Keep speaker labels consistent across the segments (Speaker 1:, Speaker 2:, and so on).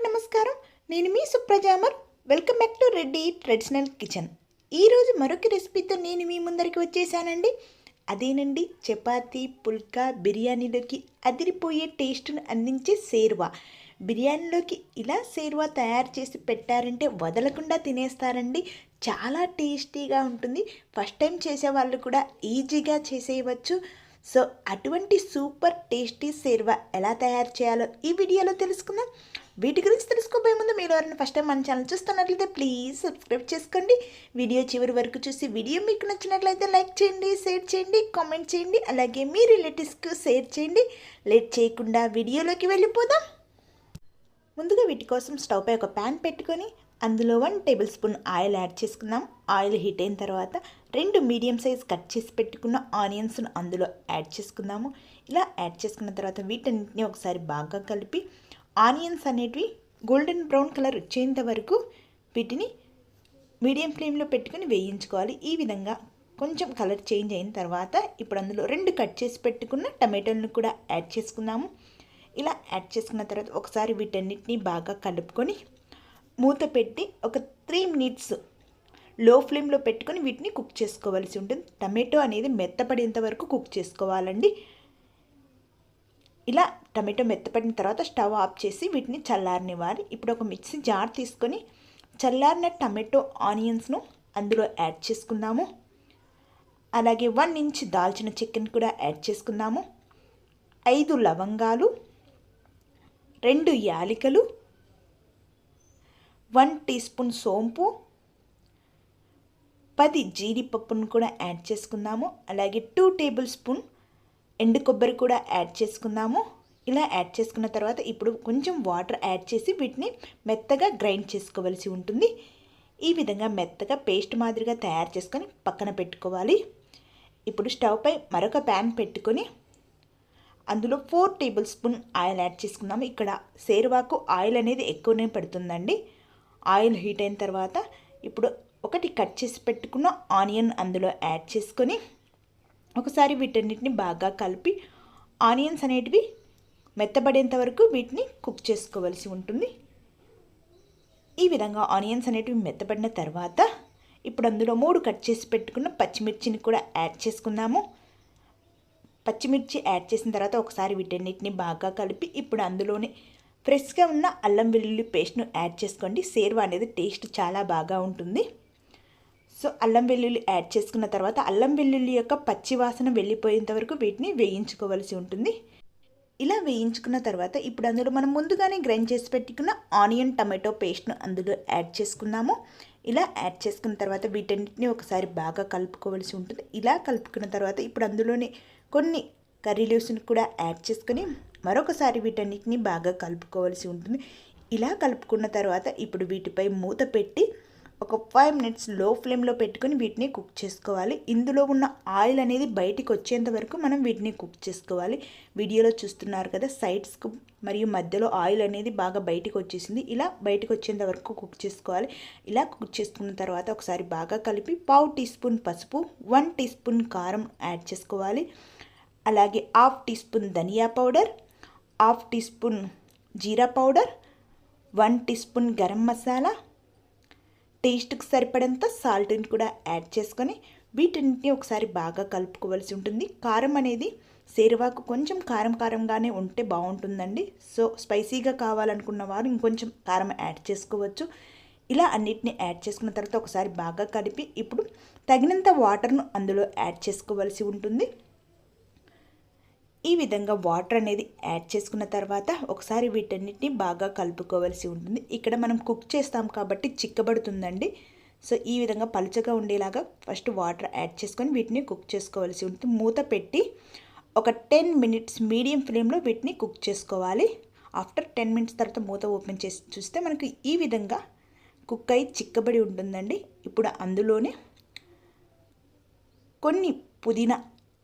Speaker 1: అందరికి నమస్కారం. నేను మీ సుప్రజామర్. Welcome back to Reddy traditional kitchen. ఈరోజు మరొక రెసిపీతో నేను మీ ముందరికి వచ్చేసానండి. అదేనండి, చపాతీ పుల్కా బిర్యానీలోకి అదిరిపోయే టేస్ట్ను అందించే సేర్వా. బిర్యానీలోకి ఇలా సేర్వా తయారు చేసి పెట్టారంటే వదలకుండా తినేస్తారండి. చాలా టేస్టీగా ఉంటుంది. ఫస్ట్ టైం చేసే వాళ్ళు కూడా ఈజీగా చేసేయవచ్చు. సో అటువంటి సూపర్ టేస్టీ సేర్వా ఎలా తయారు చేయాలో ఈ వీడియోలో తెలుసుకుందాం. వీటి గురించి తెలుసుకోబోయే ముందు మీరు ఎవరైనా ఫస్ట్ టైం మన ఛానల్ చూస్తున్నట్లయితే ప్లీజ్ సబ్స్క్రైబ్ చేసుకోండి. వీడియో చివరి వరకు చూసి వీడియో మీకు నచ్చినట్లయితే లైక్ చేయండి, షేర్ చేయండి, కామెంట్ చేయండి. అలాగే మీ రిలేటివ్స్కి షేర్ చేయండి. లేట్ చేయకుండా వీడియోలోకి వెళ్ళిపోదాం. ముందుగా వీటి కోసం స్టవ్ పై ఒక ప్యాన్ పెట్టుకొని అందులో 1 టేబుల్ స్పూన్ ఆయిల్ యాడ్ చేసుకుందాం. ఆయిల్ హీట్ అయిన తర్వాత 2 మీడియం సైజ్ కట్ చేసి పెట్టుకున్న ఆనియన్స్ను అందులో యాడ్ చేసుకుందాము. ఇలా యాడ్ చేసుకున్న తర్వాత వీటన్నిటిని ఒకసారి బాగా కలిపి ఆనియన్స్ అనేటివి గోల్డెన్ బ్రౌన్ కలర్ వచ్చేంత వరకు వీటిని మీడియం ఫ్లేమ్లో పెట్టుకుని వేయించుకోవాలి. ఈ విధంగా కొంచెం కలర్ చేంజ్ అయిన తర్వాత ఇప్పుడు అందులో 2 కట్ చేసి పెట్టుకున్న టమాటోలను కూడా యాడ్ చేసుకుందాము. ఇలా యాడ్ చేసుకున్న తర్వాత ఒకసారి వీటన్నిటిని బాగా కలుపుకొని మూత పెట్టి ఒక 3 మినిట్స్ లో ఫ్లేమ్లో పెట్టుకొని వీటిని కుక్ చేసుకోవాల్సి ఉంటుంది. టమాటో అనేది మెత్తపడేంత వరకు కుక్ చేసుకోవాలండి. ఇలా టమాటో మెత్తపడిన తర్వాత స్టవ్ ఆఫ్ చేసి వీటిని చల్లారనివ్వాలి. ఇప్పుడు ఒక మిక్సీ జార్ తీసుకొని చల్లారిన టమాటో ఆనియన్స్ను అందులో యాడ్ చేసుకుందాము. అలాగే 1 ఇంచ్ దాల్చిన చెక్కను కూడా యాడ్ చేసుకుందాము. 5 లవంగాలు, 2 యాలకులు, 1 టీ స్పూన్ సోంపు, 10 జీడిపప్పును కూడా యాడ్ చేసుకుందాము. అలాగే 2 టేబుల్ స్పూన్ ఎండు కొబ్బరి కూడా యాడ్ చేసుకుందాము. ఇలా యాడ్ చేసుకున్న తర్వాత ఇప్పుడు కొంచెం వాటర్ యాడ్ చేసి వీటిని మెత్తగా గ్రైండ్ చేసుకోవాల్సి ఉంటుంది. ఈ విధంగా మెత్తగా పేస్ట్ మాదిరిగా తయారు చేసుకొని పక్కన పెట్టుకోవాలి. ఇప్పుడు స్టవ్ పై మరొక ప్యాన్ పెట్టుకొని అందులో 4 టేబుల్ స్పూన్ ఆయిల్ యాడ్ చేసుకుందాము. ఇక్కడ సేర్వాకు ఆయిల్ అనేది ఎక్కువనే పడుతుందండి. ఆయిల్ హీట్ అయిన తర్వాత ఇప్పుడు ఒకటి కట్ చేసి పెట్టుకున్న ఆనియన్ అందులో యాడ్ చేసుకొని ఒకసారి వీటన్నిటిని బాగా కలిపి ఆనియన్స్ అనేటివి మెత్తబడేంత వరకు వీటిని కుక్ చేసుకోవాల్సి ఉంటుంది. ఈ విధంగా ఆనియన్స్ అనేటివి మెత్తబడిన తర్వాత ఇప్పుడు అందులో 3 కట్ చేసి పెట్టుకున్న పచ్చిమిర్చిని కూడా యాడ్ చేసుకుందాము. పచ్చిమిర్చి యాడ్ చేసిన తర్వాత ఒకసారి వీటన్నిటిని బాగా కలిపి ఇప్పుడు అందులోనే ఫ్రెష్గా ఉన్న అల్లం వెల్లుల్లి పేస్ట్ను యాడ్ చేసుకోండి. సేర్వా అనేది టేస్ట్ చాలా బాగా ఉంటుంది. సో అల్లం వెల్లుల్లి యాడ్ చేసుకున్న తర్వాత అల్లం వెల్లుల్లి యొక్క పచ్చి వాసన వెళ్ళిపోయేంత వరకు వీటిని వేయించుకోవాల్సి ఉంటుంది. ఇలా వేయించుకున్న తర్వాత ఇప్పుడు అందులో మనం ముందుగానే గ్రైండ్ చేసి పెట్టుకున్న ఆనియన్ టమాటో పేస్ట్ను అందులో యాడ్ చేసుకుందాము. ఇలా యాడ్ చేసుకున్న తర్వాత వీటన్నిటిని ఒకసారి బాగా కలుపుకోవాల్సి ఉంటుంది. ఇలా కలుపుకున్న తర్వాత ఇప్పుడు అందులోనే కొన్ని కర్రీ లీవ్స్ని కూడా యాడ్ చేసుకొని మరొకసారి వీటన్నిటిని బాగా కలుపుకోవాల్సి ఉంటుంది. ఇలా కలుపుకున్న తర్వాత ఇప్పుడు వీటిపై మూత పెట్టి ఒక 5 మినిట్స్ లో ఫ్లేమ్లో పెట్టుకొని వీటిని కుక్ చేసుకోవాలి. ఇందులో ఉన్న ఆయిల్ అనేది బయటికి వచ్చేంత వరకు మనం వీటిని కుక్ చేసుకోవాలి. వీడియోలో చూస్తున్నారు కదా, సైడ్స్కు మరియు మధ్యలో ఆయిల్ అనేది బాగా బయటికి వచ్చేసింది. ఇలా బయటికి వచ్చేంత వరకు కుక్ చేసుకోవాలి. ఇలా కుక్ చేసుకున్న తర్వాత ఒకసారి బాగా కలిపి 1/2 టీ స్పూన్ పసుపు, 1 టీ స్పూన్ కారం యాడ్ చేసుకోవాలి. అలాగే 1/2 టీ స్పూన్ ధనియా పౌడర్, 1/2 టీ స్పూన్ జీరా powder, 1 teaspoon garam masala, టేస్ట్కి సరిపడంత సాల్ట్ని కూడా యాడ్ చేసుకొని వీటన్నిటిని ఒకసారి బాగా కలుపుకోవాల్సి ఉంటుంది. కారం అనేది సేర్వాకు కొంచెం కారంగానే ఉంటే బాగుంటుందండి. సో స్పైసీగా కావాలనుకున్న వారు ఇంకొంచెం కారం యాడ్ చేసుకోవచ్చు. ఇలా అన్నిటిని యాడ్ చేసుకున్న తర్వాత ఒకసారి బాగా కలిపి ఇప్పుడు తగినంత వాటర్ను అందులో యాడ్ చేసుకోవాల్సి ఉంటుంది. ఈ విధంగా వాటర్ అనేది యాడ్ చేసుకున్న తర్వాత ఒకసారి వీటన్నిటిని బాగా కలుపుకోవాల్సి ఉంటుంది. ఇక్కడ మనం కుక్ చేస్తాం కాబట్టి చిక్కబడుతుందండి. సో ఈ విధంగా పలుచగా ఉండేలాగా ఫస్ట్ వాటర్ యాడ్ చేసుకొని వీటిని కుక్ చేసుకోవాల్సి ఉంటుంది. మూత పెట్టి ఒక 10 మినిట్స్ మీడియం ఫ్లేమ్లో వీటిని కుక్ చేసుకోవాలి. ఆఫ్టర్ 10 మినిట్స్ తర్వాత మూత ఓపెన్ చేసి చూస్తే మనకు ఈ విధంగా కుక్ అయి చిక్కబడి ఉంటుందండి. ఇప్పుడు అందులోనే కొన్ని పుదీనా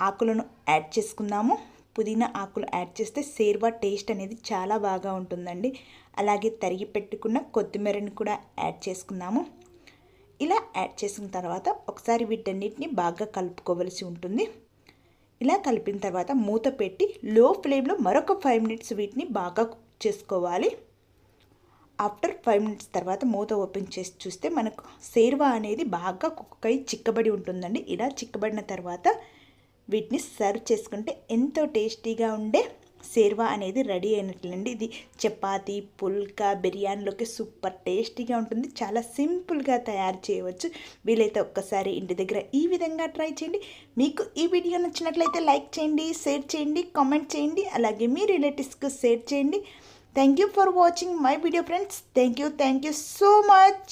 Speaker 1: ఆకులను యాడ్ చేసుకుందాము. పుదీనా ఆకులు యాడ్ చేస్తే సేర్వా టేస్ట్ అనేది చాలా బాగా ఉంటుందండి. అలాగే తరిగి పెట్టుకున్న కొత్తిమీరని కూడా యాడ్ చేసుకుందాము. ఇలా యాడ్ చేసిన తర్వాత ఒకసారి వీటన్నిటిని బాగా కలుపుకోవలసి ఉంటుంది. ఇలా కలిపిన తర్వాత మూత పెట్టి లో ఫ్లేమ్లో మరొక 5 మినిట్స్ వీటిని బాగా కుక్ చేసుకోవాలి. ఆఫ్టర్ 5 మినిట్స్ తర్వాత మూత ఓపెన్ చేసి చూస్తే మనకు సేర్వా అనేది బాగా కుక్కై చిక్కబడి ఉంటుందండి. ఇలా చిక్కబడిన తర్వాత వీటిని సర్వ్ చేసుకుంటే ఎంతో టేస్టీగా ఉండే సేర్వా అనేది రెడీ అయినట్లండి. ఇది చపాతీ, పుల్కా, బిర్యానీలోకి సూపర్ టేస్టీగా ఉంటుంది. చాలా సింపుల్గా తయారు చేయవచ్చు. వీలైతే ఒక్కసారి ఇంటి దగ్గర ఈ విధంగా ట్రై చేయండి. మీకు ఈ వీడియో నచ్చినట్లయితే లైక్ చేయండి, షేర్ చేయండి, కామెంట్ చేయండి, అలాగే మీ రిలేటివ్స్కి షేర్ చేయండి. Thank you for watching my video, friends. Thank you so much.